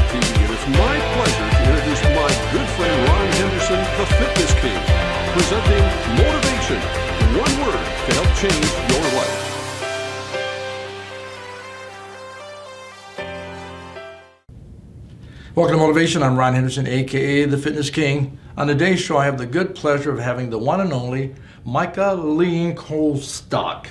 TV, and it's my pleasure to introduce my good friend Ron Henderson, the Fitness King, presenting Motivation, one word to help change your life. Welcome to Motivation. I'm Ron Henderson, aka the Fitness King. On today's show, I have the good pleasure of having the one and only Michaelene Colestock.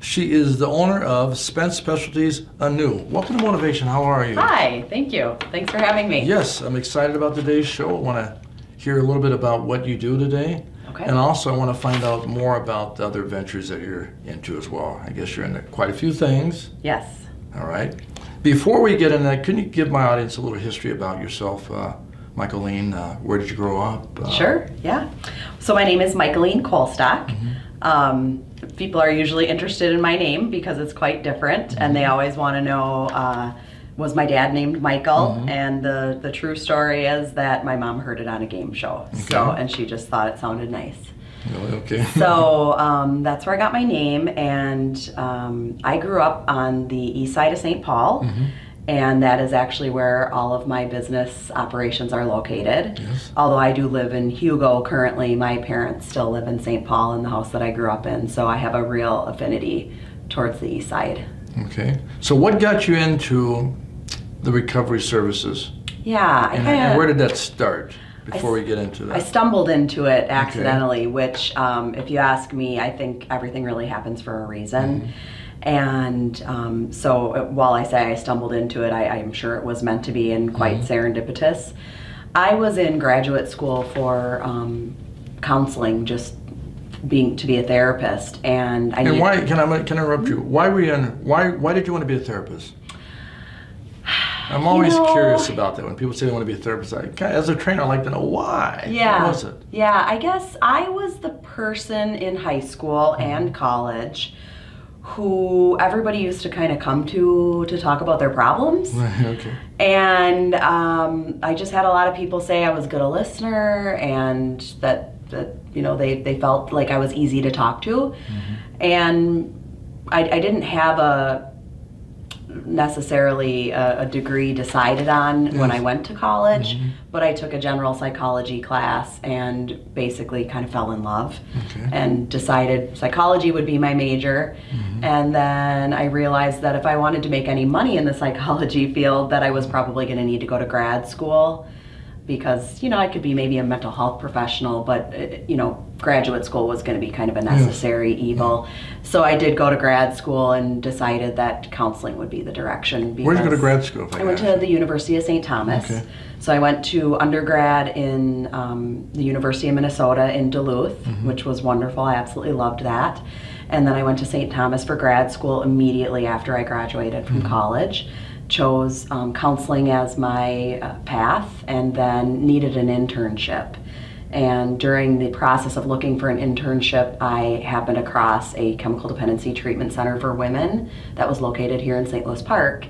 She is the owner of Spence Specialties anew. Welcome to Motivation. How are you? Hi, thank you. Thanks for having me. Yes, I'm excited about today's show. I want to hear a little bit about what you do today. Okay. And also I want to find out more about the other ventures that you're into as well. I guess you're into quite a few things. Yes. All right. Before we get into that, can you give my audience a little history about yourself, Michaelene? Where did you grow up? Sure, yeah. So my name is Michaelene Colestock. People are usually interested in my name because it's quite different, and they always want to know, was my dad named Michael? And the true story is that my mom heard it on a game show, and she just thought it sounded nice. Really? Okay. So that's where I got my name, and I grew up on the east side of St. Paul, and that is actually where all of my business operations are located. Yes. Although I do live in Hugo currently, my parents still live in St. Paul in the house that I grew up in, so I have a real affinity towards the east side. Okay. So what got you into the recovery services? Yeah. And where did that start? Before we get into that. I stumbled into it accidentally, which if you ask me, I think everything really happens for a reason. And so while I say I stumbled into it, I'm sure it was meant to be and quite serendipitous. I was in graduate school for counseling, just to be a therapist, and I. And why? Can I interrupt you? Why were you Why did you want to be a therapist? I'm always curious about that. When people say they want to be a therapist, as a trainer, I like to know why. Yeah. What was it? Yeah, I guess I was the person in high school and college who everybody used to kind of come to talk about their problems. Right, okay. And I just had a lot of people say I was good a listener, and that they felt like I was easy to talk to. And I didn't have necessarily a degree decided on when I went to college, but I took a general psychology class and basically kind of fell in love and decided psychology would be my major. And then I realized that if I wanted to make any money in the psychology field, that I was probably going to need to go to grad school, because I could be maybe a mental health professional, but graduate school was going to be kind of a necessary evil. So I did go to grad school and decided that counseling would be the direction. Where did you go to grad school? I went to the University of St. Thomas. Okay. So I went to undergrad in the University of Minnesota in Duluth, which was wonderful. I absolutely loved that. And then I went to St. Thomas for grad school immediately after I graduated from college. Chose counseling as my path, and then needed an internship. And during the process of looking for an internship, I happened across a chemical dependency treatment center for women that was located here in St. Louis Park.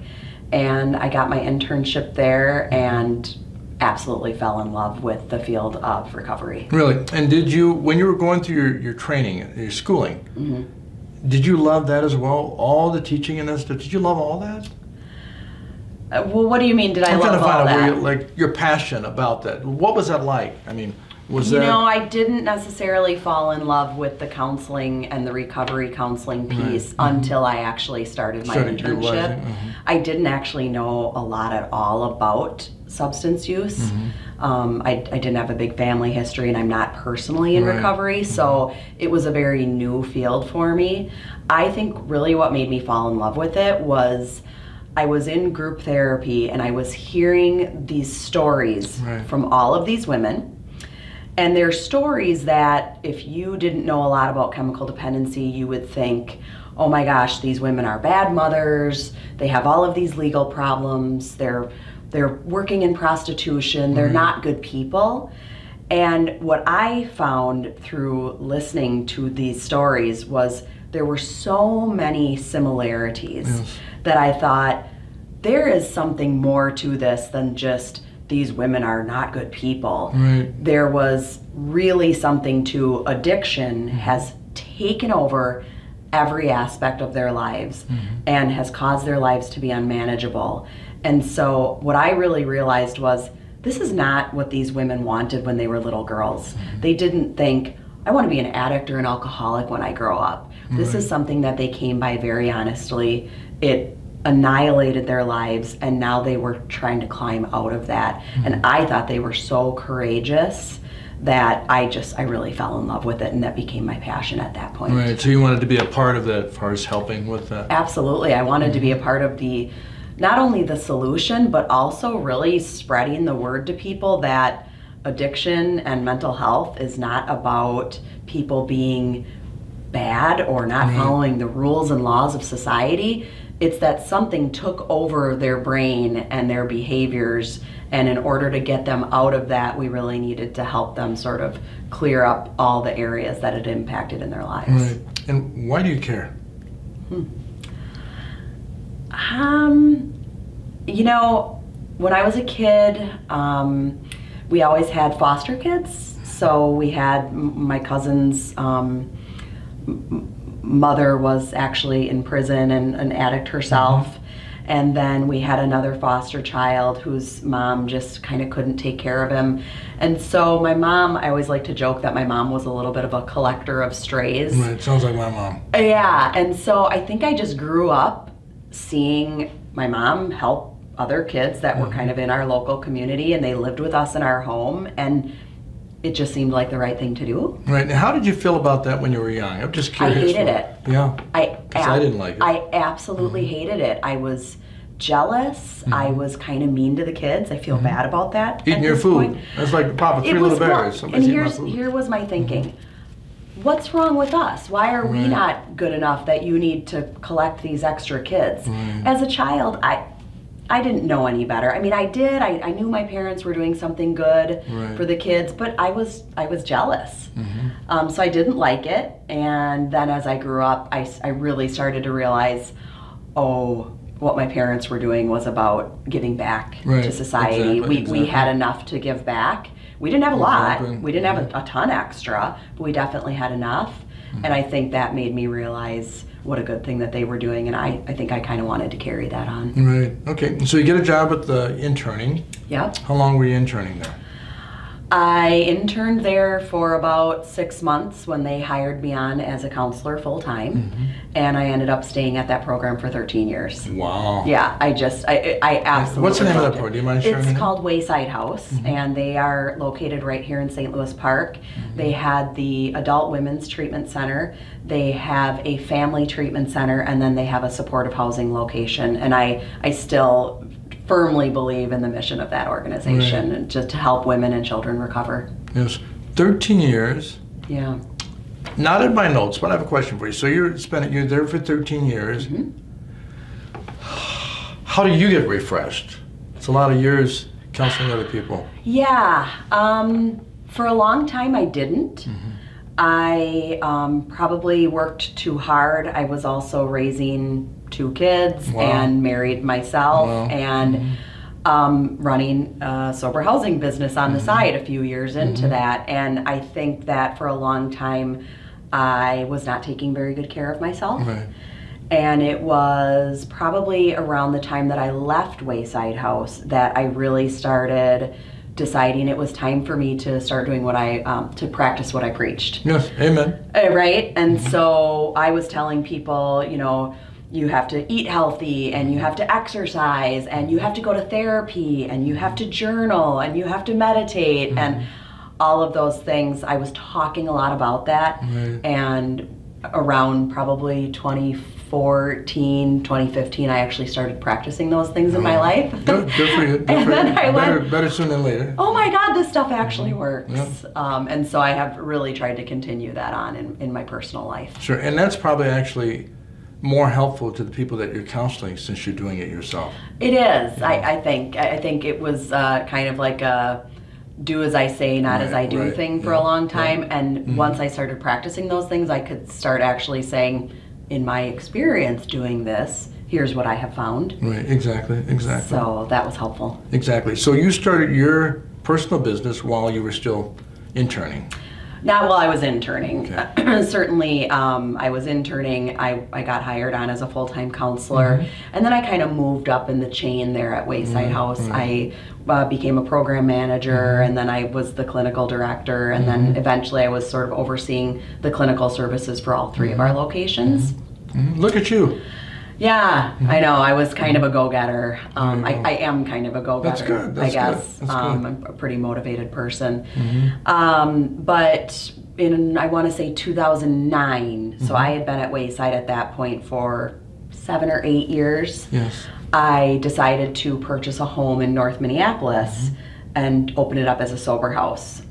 And I got my internship there and absolutely fell in love with the field of recovery. Really? And did you, when you were going through your training, your schooling, did you love that as well? All the teaching and that stuff, did you love all that? Well, what do you mean, did I love all that? Like your passion about that. What was that like? I mean, I didn't necessarily fall in love with the counseling and the recovery counseling piece until I actually started my internship. I didn't actually know a lot at all about substance use. I didn't have a big family history, and I'm not personally in recovery, so it was a very new field for me. I think really what made me fall in love with it was I was in group therapy, and I was hearing these stories from all of these women. And they're stories that if you didn't know a lot about chemical dependency, you would think, oh my gosh, these women are bad mothers, they have all of these legal problems, they're working in prostitution, they're not good people. And what I found through listening to these stories was there were so many similarities that I thought, there is something more to this than just these women are not good people. There was really something to addiction has taken over every aspect of their lives and has caused their lives to be unmanageable. And so what I really realized was, this is not what these women wanted when they were little girls. They didn't think, I want to be an addict or an alcoholic when I grow up. This is something that they came by very honestly. It annihilated their lives, and now they were trying to climb out of that. And I thought they were so courageous that I really fell in love with it, and that became my passion at that point. Right, so you wanted to be a part of that as far as helping with that? Absolutely. I wanted to be a part of not only the solution, but also really spreading the word to people that addiction and mental health is not about people being bad or not following the rules and laws of society. It's that something took over their brain and their behaviors, and in order to get them out of that, we really needed to help them sort of clear up all the areas that it impacted in their lives. Right. And why do you care? You know, when I was a kid, we always had foster kids. So we had my cousin's mother was actually in prison and an addict herself. And then we had another foster child whose mom just kind of couldn't take care of him. And so my mom, I always like to joke that my mom was a little bit of a collector of strays. Right, sounds like my mom. Yeah, and so I think I just grew up seeing my mom help other kids that were kind of in our local community, and they lived with us in our home, and it just seemed like the right thing to do. Right. Now, how did you feel about that when you were young? I'm just I curious. hated it. Yeah. I didn't like it. I absolutely hated it. I was jealous. I was kind of mean to the kids. I feel bad about that. Eating at your this food. point. That's like Papa, It Three was Little well, Bears. and Somebody's eating my food. here was my thinking. What's wrong with us? Why are we not good enough that you need to collect these extra kids? As a child, I didn't know any better. I mean, I did. I knew my parents were doing something good for the kids, but I was jealous. So I didn't like it. And then as I grew up, I really started to realize, what my parents were doing was about giving back to society. We had enough to give back. We didn't have a lot. We didn't have a ton extra, but we definitely had enough. And I think that made me realize what a good thing that they were doing, and I think I kind of wanted to carry that on. Right. Okay. So you get a job at the interning. Yep. How long were you interning there? I interned there for about 6 months when they hired me on as a counselor full-time, and I ended up staying at that program for 13 years. Wow. Yeah, I absolutely What's the name of loved that it. program? Do you mind sharing? It's called Wayside House, and they are located right here in St. Louis Park. They had the Adult Women's Treatment Center, they have a Family Treatment Center, and then they have a supportive housing location. And I still firmly believe in the mission of that organization, and just to help women and children recover. Yes. 13 years. Yeah. Not in my notes, but I have a question for you. So you're there for 13 years. How do you get refreshed? It's a lot of years counseling other people. Yeah. For a long time, I didn't. I probably worked too hard. I was also raising 2 kids and married myself and running a sober housing business on the side a few years into that. And I think that for a long time, I was not taking very good care of myself. Right. And it was probably around the time that I left Wayside House that I really started deciding it was time for me to start doing to practice what I preached. Yes, amen. Right? And so I was telling people, you have to eat healthy, and you have to exercise, and you have to go to therapy, and you have to journal, and you have to meditate, and all of those things. I was talking a lot about that. And around probably 2014, 2015, I actually started practicing those things in my life. Good for you. Then I went, better soon than later. oh my God, this stuff actually works. And so I have really tried to continue that on in my personal life. Sure, and that's probably actually more helpful to the people that you're counseling since you're doing it yourself. It is, I think. I think it was kind of like a do as I say, not as I do thing for a long time. And once I started practicing those things, I could start actually saying, in my experience doing this, here's what I have found. Right, exactly. So that was helpful. Exactly. So you started your personal business while you were still interning. Not while I was interning. Okay. Certainly, I was interning. I got hired on as a full-time counselor, and then I kind of moved up in the chain there at Wayside House. I became a program manager, and then I was the clinical director, and then eventually I was sort of overseeing the clinical services for all 3 of our locations. Look at you. Yeah, I know. I was kind of a go-getter. I am kind of a go-getter. That's good. That's I guess. good. That's I'm a pretty motivated person. But in, I want to say 2009, so I had been at Wayside at that point for 7 or 8 years. Yes. I decided to purchase a home in North Minneapolis and open it up as a sober house.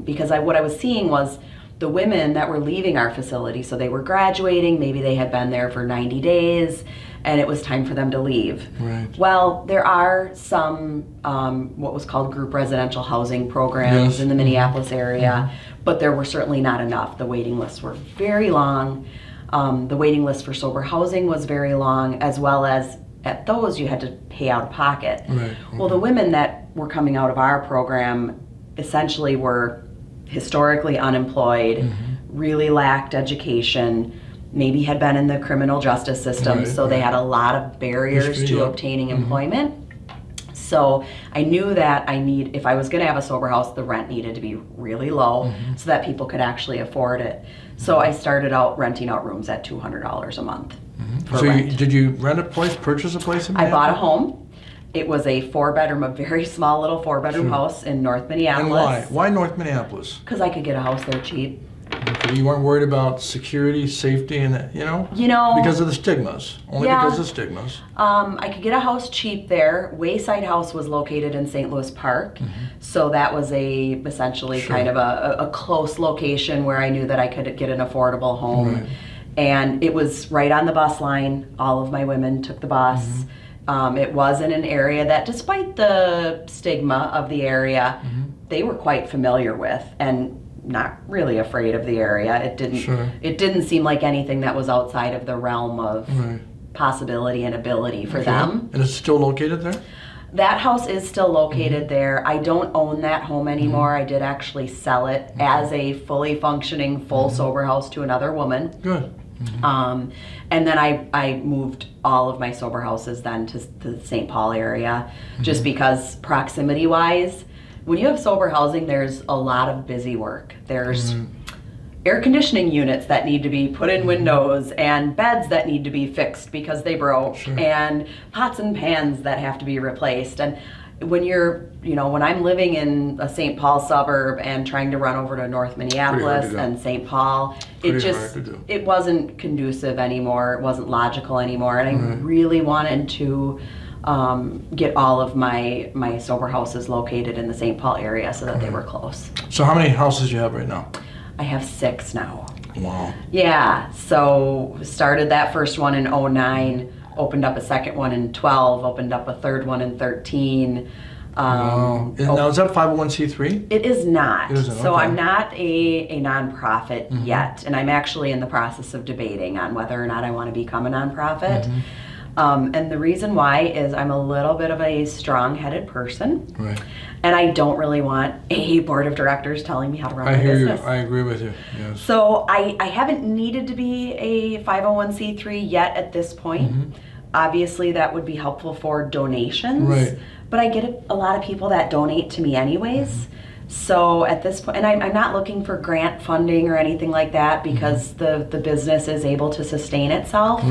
Because what I was seeing was the women that were leaving our facility, so they were graduating, maybe they had been there for 90 days, and it was time for them to leave. Right. Well, there are some what was called group residential housing programs in the Minneapolis area, but there were certainly not enough. The waiting lists were very long. The waiting list for sober housing was very long, as well as at those you had to pay out of pocket. Right. Well, the women that were coming out of our program essentially were historically unemployed, really lacked education, maybe had been in the criminal justice system, so they had a lot of barriers to obtaining employment. So I knew that if I was going to have a sober house, the rent needed to be really low so that people could actually afford it. So I started out renting out rooms at $200 a month. So did you rent a place, purchase a place in I Minneapolis? bought a home. It was a 4-bedroom, a very small little 4-bedroom house in North Minneapolis. And why? Why North Minneapolis? Because I could get a house there cheap. Okay, you weren't worried about security, safety, and you know? Because of the stigmas. Only because of stigmas. I could get a house cheap there. Wayside House was located in St. Louis Park, so that was essentially kind of a close location where I knew that I could get an affordable home. Right. And it was right on the bus line. All of my women took the bus. It was in an area that, despite the stigma of the area, they were quite familiar with and not really afraid of the area. It didn't seem like anything that was outside of the realm of possibility and ability for them. And it's still located there? That house is still located there. I don't own that home anymore. I did actually sell it as a fully functioning, full sober house to another woman. Good. And then I moved all of my sober houses then to the St. Paul area, just because proximity-wise, when you have sober housing, there's a lot of busy work. There's air conditioning units that need to be put in windows, and beds that need to be fixed because they broke, and pots and pans that have to be replaced. And when when I'm living in a St. Paul suburb and trying to run over to North Minneapolis and St. Paul, it wasn't conducive anymore. It wasn't logical anymore. And I really wanted to get all of my sober houses located in the St. Paul area so that they were close. So how many houses do you have right now? I have 6 now. Wow. Yeah, so started that first one in 2009, opened up a second one in 12, opened up a third one in 2013. Wow. Now is that 501c3? It is not. It isn't, So okay. I'm not a nonprofit yet, and I'm actually in the process of debating on whether or not I want to become a nonprofit. And the reason why is I'm a little bit of a strong-headed person, and I don't really want a board of directors telling me how to run my business. I agree with you. Yes. So I haven't needed to be a 501c3 yet at this point. Obviously, that would be helpful for donations, but I get a lot of people that donate to me anyways. So at this point, and I'm not looking for grant funding or anything like that because the business is able to sustain itself.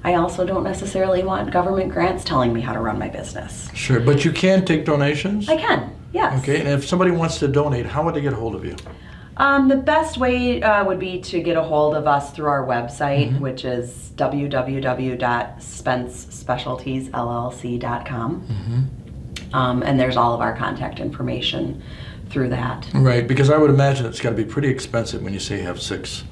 I also don't necessarily want government grants telling me how to run my business. Sure, but you can take donations? I can, yes. Okay, and if somebody wants to donate, how would they get a hold of you? The best way would be to get a hold of us through our website, which is www.spencespecialtiesllc.com. And there's all of our contact information through that. Right, because I would imagine it's got to be pretty expensive when you say you have 6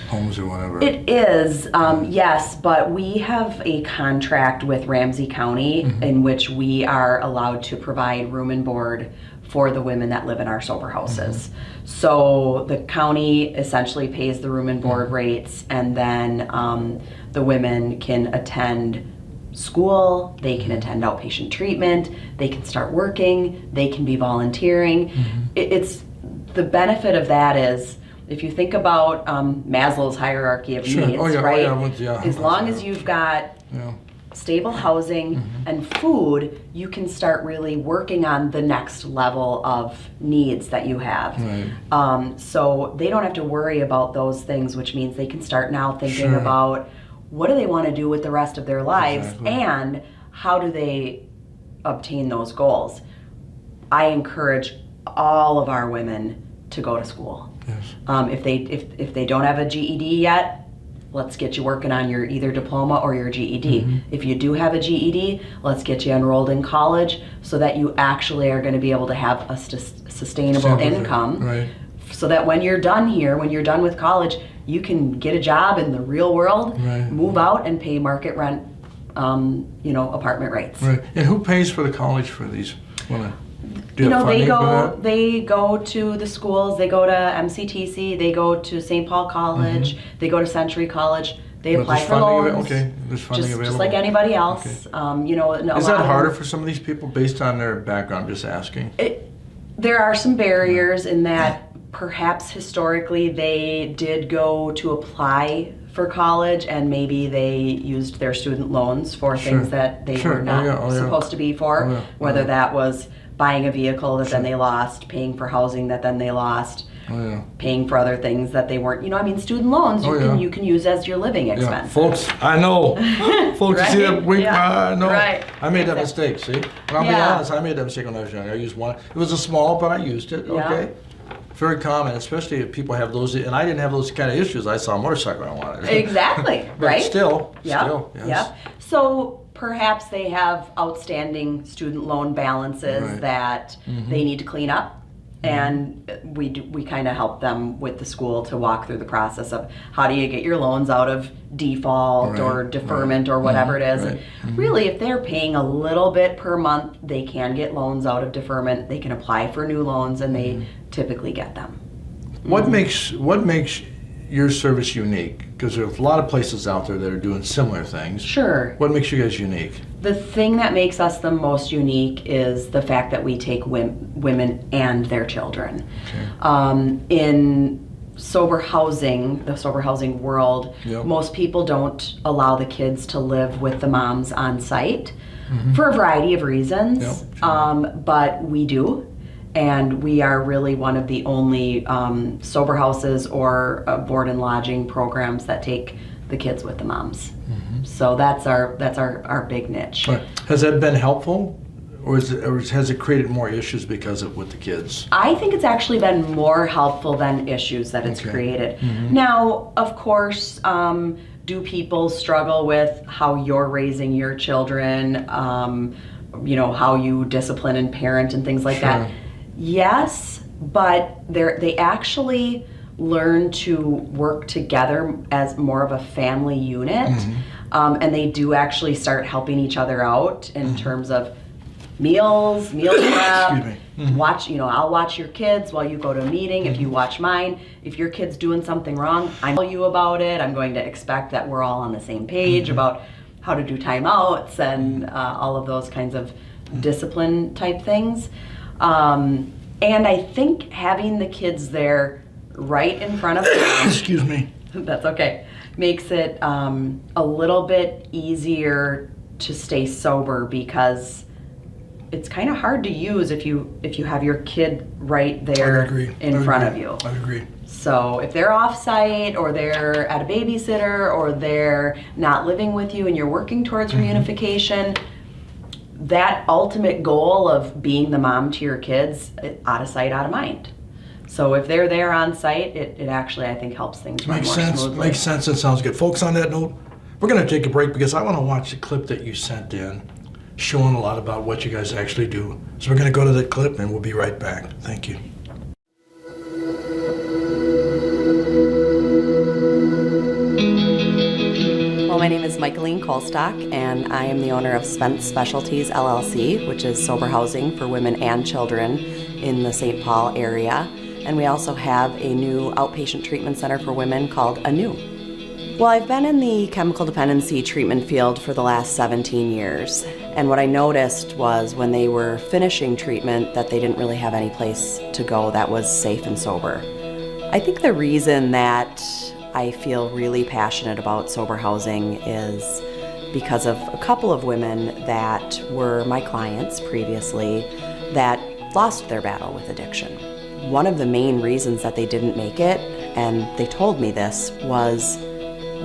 homes or whatever. It is, yes, but we have a contract with Ramsey County in which we are allowed to provide room and board for the women that live in our sober houses. So the county essentially pays the room and board rates, and then the women can attend school, they can attend outpatient treatment, they can start working, they can be volunteering. It's the benefit of that is If you think about Maslow's hierarchy of Sure. needs, Oh, yeah. right? Oh, yeah. As long as you've got Yeah. stable housing and food, you can start really working on the next level of needs that you have. Right. So they don't have to worry about those things, which means they can start now thinking Sure. about what do they want to do with the rest of their lives Exactly. and how do they obtain those goals. I encourage all of our women to go to school. Yes. If they don't have a GED yet, let's get you working on your either diploma or your GED. If you do have a GED, let's get you enrolled in college so that you actually are going to be able to have a sustainable income. Right. So that when you're done here, when you're done with college, you can get a job in the real world, Right. move out and pay market rent, apartment rates. Right. And who pays for the college for these women? Do you have They funding for go that? they go to the schools, they go to MCTC, they go to St. Paul College, they go to Century College, they But apply there's for funding loans. Okay, there's funding available. Just like anybody else. Is that harder for some of these people based on their background? I'm just asking. There are some barriers in that perhaps historically they did go to apply for college and maybe they used their student loans for Sure. things that they Sure. were not Oh, yeah. supposed to be for, Oh, yeah. whether that was buying a vehicle that then they lost, paying for housing that then they lost, Oh, yeah. paying for other things that they weren't. Student loans Oh, yeah. you can use as your living Yeah, expense. folks, I know. Folks, you see that Right? wink? Yeah. I know. Right. I made that Exactly. mistake, see? And I'll be Yeah. honest, I made that mistake when I was young. I used one. It was a small, but I used it, Yeah. okay? Very common, especially if people have those, and I didn't have those kind of issues. I saw a motorcycle I wanted. Exactly, But right? still, Yeah, yes. yeah. So perhaps they have outstanding student loan balances Right. that they need to clean up, and we kind of help them with the school to walk through the process of how do you get your loans out of default Right, or deferment or whatever it is. right. And really, if they're paying a little bit per month, they can get loans out of deferment. They can apply for new loans, and they typically get them. What makes your service unique? Because there's a lot of places out there that are doing similar things. Sure. What makes you guys unique? The thing that makes us the most unique is the fact that we take women and their children. In sober housing, the sober housing world, Yep. most people don't allow the kids to live with the moms on site for a variety of reasons. Yep, sure. But we do. And we are really one of the only sober houses or board and lodging programs that take the kids with the moms. So that's our big niche. Right. Has that been helpful, or has it created more issues because of with the kids? I think it's actually been more helpful than issues that it's Okay. created. Now, of course, do people struggle with how you're raising your children, how you discipline and parent and things like Sure. that? Yes, but they actually learn to work together as more of a family unit. And they do actually start helping each other out in terms of meal prep. Excuse me. Watch, I'll watch your kids while you go to a meeting. If you watch mine, if your kid's doing something wrong, I tell you about it. I'm going to expect that we're all on the same page about how to do timeouts and all of those kinds of discipline type things. And I think having the kids there right in front of them, Excuse me. that's okay, makes it a little bit easier to stay sober because it's kind of hard to use if you have your kid right there in front of you. I agree. So if they're off-site or they're at a babysitter or they're not living with you and you're working towards reunification, that ultimate goal of being the mom to your kids, out of sight, out of mind. So if they're there on site, it actually, I think, helps things run Makes more sense. smoothly. Makes sense. That sounds good. Folks, on that note, we're going to take a break because I want to watch the clip that you sent in showing a lot about what you guys actually do. So we're going to go to that clip and we'll be right back. Thank you. Well, my name is Michaelene Colestock, and I am the owner of Spence Specialties, LLC, which is sober housing for women and children in the St. Paul area. And we also have a new outpatient treatment center for women called Anew. Well, I've been in the chemical dependency treatment field for the last 17 years. And what I noticed was when they were finishing treatment that they didn't really have any place to go that was safe and sober. I think the reason that I feel really passionate about sober housing is because of a couple of women that were my clients previously that lost their battle with addiction. One of the main reasons that they didn't make it, and they told me this, was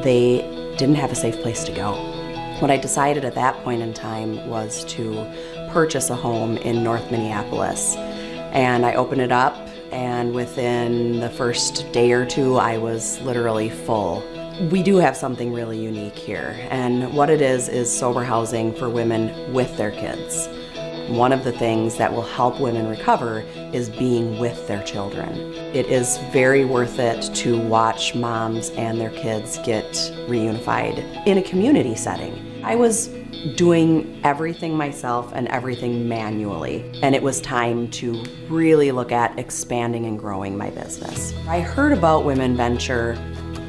they didn't have a safe place to go. What I decided at that point in time was to purchase a home in North Minneapolis. And I opened it up, and within the first day or two, I was literally full. We do have something really unique here, and what it is sober housing for women with their kids. One of the things that will help women recover is being with their children. It is very worth it to watch moms and their kids get reunified in a community setting. I was doing everything myself and everything manually, and it was time to really look at expanding and growing my business. I heard about Women Venture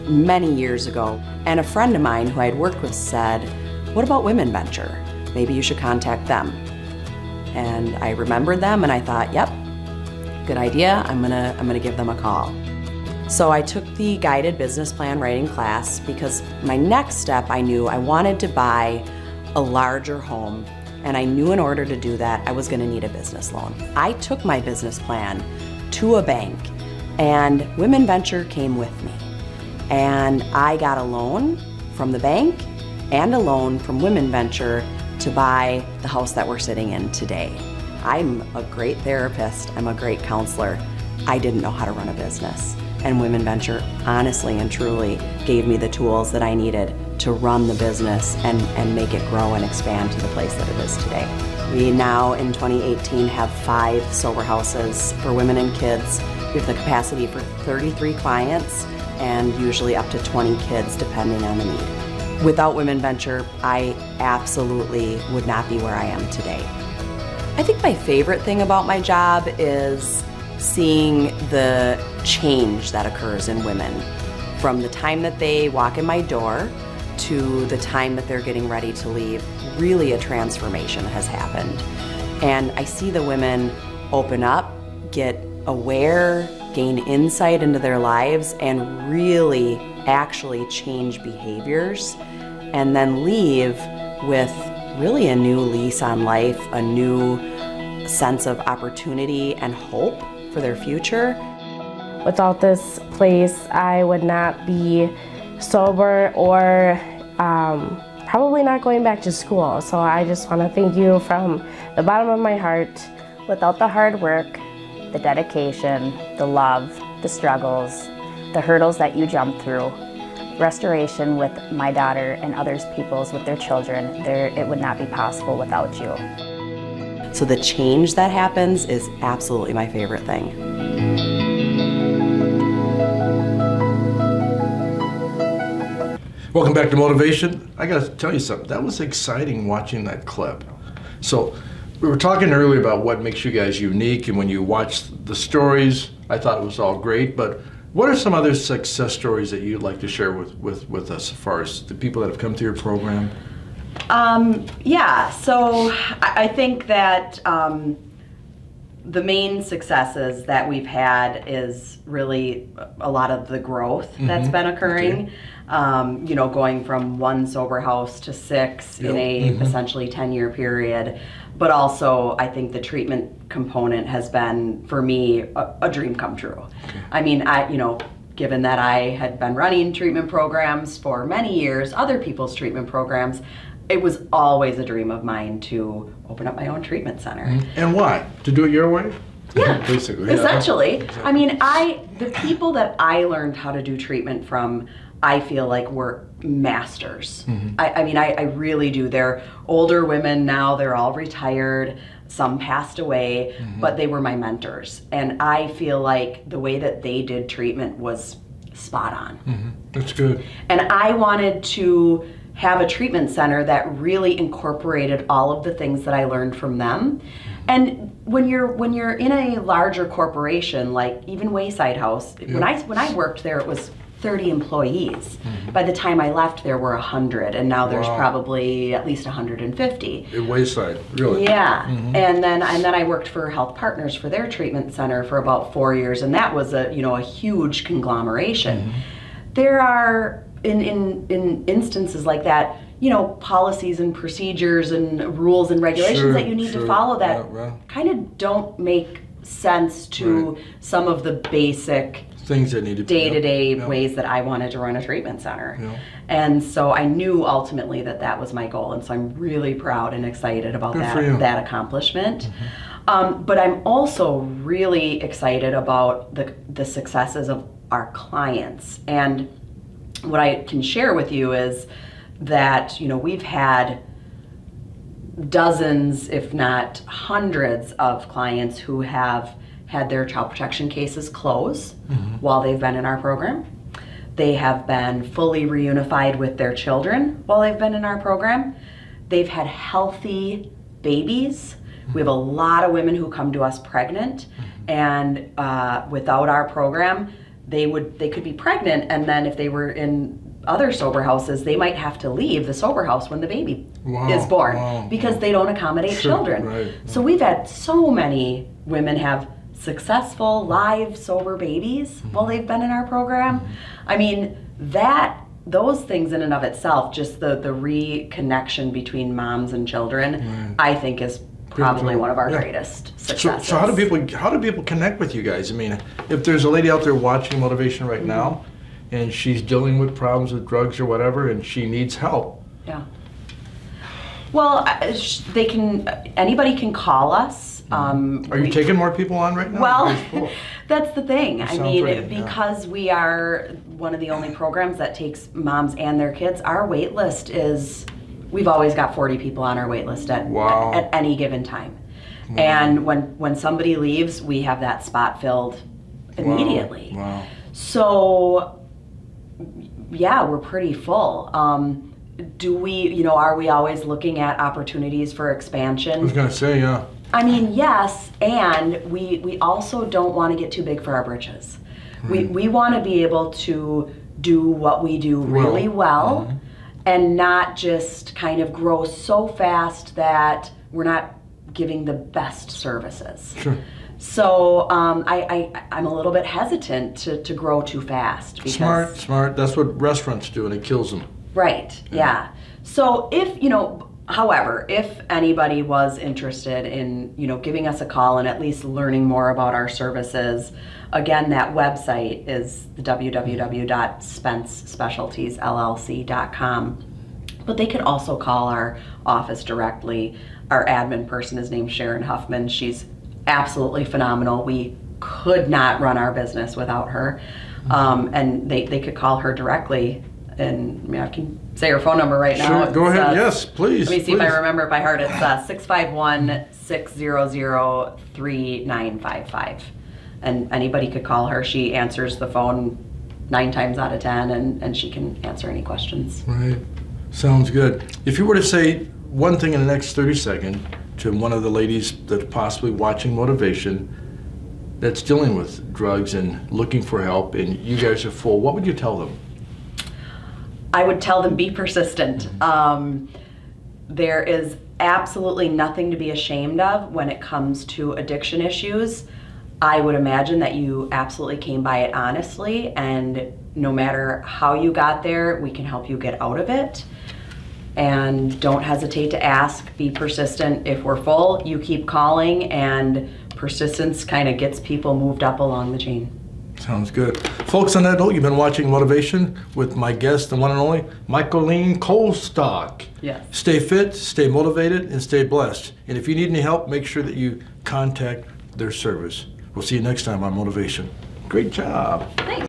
many years ago, and a friend of mine who I'd worked with said, "What about Women Venture? Maybe you should contact them." And I remembered them, and I thought, yep, good idea, I'm gonna give them a call. So I took the guided business plan writing class because my next step, I knew I wanted to buy a larger home, and I knew in order to do that, I was gonna need a business loan. I took my business plan to a bank, and Women Venture came with me. And I got a loan from the bank and a loan from Women Venture to buy the house that we're sitting in today. I'm a great therapist, I'm a great counselor. I didn't know how to run a business. And Women Venture honestly and truly gave me the tools that I needed to run the business and make it grow and expand to the place that it is today. We now in 2018 have 5 sober houses for women and kids. We have the capacity for 33 clients and usually up to 20 kids depending on the need. Without Women Venture, I absolutely would not be where I am today. I think my favorite thing about my job is seeing the change that occurs in women from the time that they walk in my door to the time that they're getting ready to leave. Really a transformation has happened. And I see the women open up, get aware, gain insight into their lives, and really actually change behaviors, and then leave with really a new lease on life, a new sense of opportunity and hope for their future. Without this place, I would not be sober or probably not going back to school. So I just want to thank you from the bottom of my heart. Without the hard work, the dedication, the love, the struggles, the hurdles that you jump through, restoration with my daughter and others people's with their children, it would not be possible without you. So the change that happens is absolutely my favorite thing. Welcome back to Motivation. I got to tell you something. That was exciting watching that clip. So we were talking earlier about what makes you guys unique, and when you watch the stories, I thought it was all great, but what are some other success stories that you'd like to share with us as far as the people that have come through your program? Yeah, so I think that the main successes that we've had is really a lot of the growth that's been occurring. Okay. You know, going from 1 sober house to 6 in a essentially 10-year period. But also, I think the treatment component has been, for me, a dream come true. Okay. I mean, given that I had been running treatment programs for many years, other people's treatment programs, it was always a dream of mine to open up my own treatment center. And why? To do it your way? Yeah, basically. Essentially. Yeah. I mean, the people that I learned how to do treatment from, I feel like were masters. I mean, I really do. They're older women now, they're all retired, some passed away, but they were my mentors. And I feel like the way that they did treatment was spot on. That's good. And I wanted to have a treatment center that really incorporated all of the things that I learned from them. And when you're in a larger corporation, like even Wayside House, when I worked there, it was 30 employees. By the time I left, there were 100, and now there's probably at least 150. At Wayside, really? Yeah, and then I worked for Health Partners for their treatment center for about 4 years, and that was a huge conglomeration. There are in instances like that, policies and procedures and rules and regulations that you need to follow that kind of don't make sense to some of the basic things that need to day-to-day ways that I wanted to run a treatment center. And so I knew ultimately that was my goal, and so I'm really proud and excited about that accomplishment. But I'm also really excited about the successes of our clients. And what I can share with you is that we've had dozens, if not hundreds, of clients who have had their child protection cases close while they've been in our program. They have been fully reunified with their children while they've been in our program. They've had healthy babies. We have a lot of women who come to us pregnant, and without our program, they could be pregnant, and then if they were in other sober houses, they might have to leave the sober house when the baby is born because they don't accommodate children. So we've had so many women have successful live sober babies while they've been in our program. I mean, those things in and of itself, just the reconnection between moms and children, I think is probably one of our greatest successes. So how do people connect with you guys? I mean, if there's a lady out there watching Motivation right now, and she's dealing with problems with drugs or whatever, and she needs help. Well, anybody can call us. Are you taking more people on right now? Well, that's the thing. I mean, because we are one of the only programs that takes moms and their kids, our wait list we've always got 40 people on our wait list at any given time. And when somebody leaves, we have that spot filled immediately. So, yeah, we're pretty full. Do we, are we always looking at opportunities for expansion? I was going to say, yeah. I mean, yes, and we also don't want to get too big for our britches. We want to be able to do what we do really well and not just kind of grow so fast that we're not giving the best services. So I'm a little bit hesitant to grow too fast. Because, Smart. That's what restaurants do, and it kills them. Right, yeah. So however, if anybody was interested in, giving us a call and at least learning more about our services, again, that website is www.spencespecialtiesllc.com. But they could also call our office directly. Our admin person is named Sharon Huffman. She's absolutely phenomenal. We could not run our business without her. And they could call her directly. And I can say her phone number right now. Sure, go ahead. Yes, please. Let me see if I remember by heart. It's 651-600-3955. And anybody could call her. She answers the phone 9 times out of 10, and she can answer any questions. Right. Sounds good. If you were to say one thing in the next 30 seconds to one of the ladies that's possibly watching Motivation that's dealing with drugs and looking for help, and you guys are full, what would you tell them? I would tell them be persistent. There is absolutely nothing to be ashamed of when it comes to addiction issues. I would imagine that you absolutely came by it honestly, and no matter how you got there, we can help you get out of it. And don't hesitate to ask, be persistent. If we're full, you keep calling, and persistence kind of gets people moved up along the chain. Sounds good. Folks, on that note, you've been watching Motivation with my guest, the one and only, Michaelene Colestock. Yes. Stay fit, stay motivated, and stay blessed. And if you need any help, make sure that you contact their service. We'll see you next time on Motivation. Great job. Thanks.